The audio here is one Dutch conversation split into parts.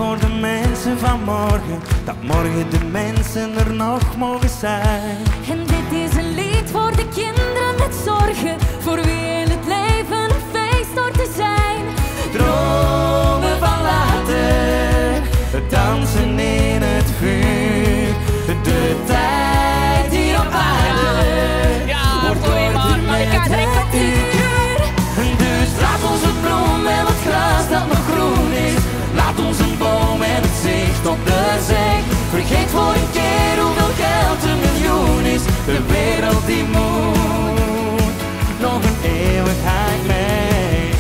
voor de mensen van morgen, dat morgen de mensen er nog mogen zijn. En dit is een lied voor de kinderen met zorgen, voor wie in het leven een feest hoort te zijn. Dromen van later, het dansen in het vuur, de tijd hier op aarde wordt korter met het uur. Dus laat ons het bloem en het gras dat nog groen is, laat ons een boom en het zicht op de zee. Vergeet voor een keer hoeveel geld een miljoen is, de wereld die moet nog een eeuwigheid mee.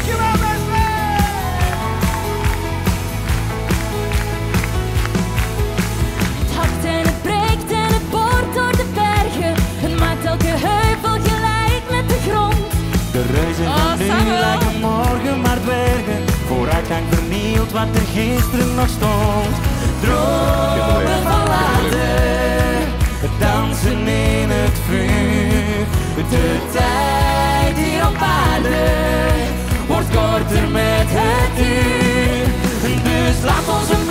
Het hakt en het breekt en het boort door de bergen, het maakt elke heuvel gelijk met de grond. De reuzen van nu lijken morgen maar dwergen, vooruitgang vernielt wat er gisteren nog stond. Dromen van later, het dansen in het vuur, de tijd hier op aarde wordt korter met het uur. Dus laat ons een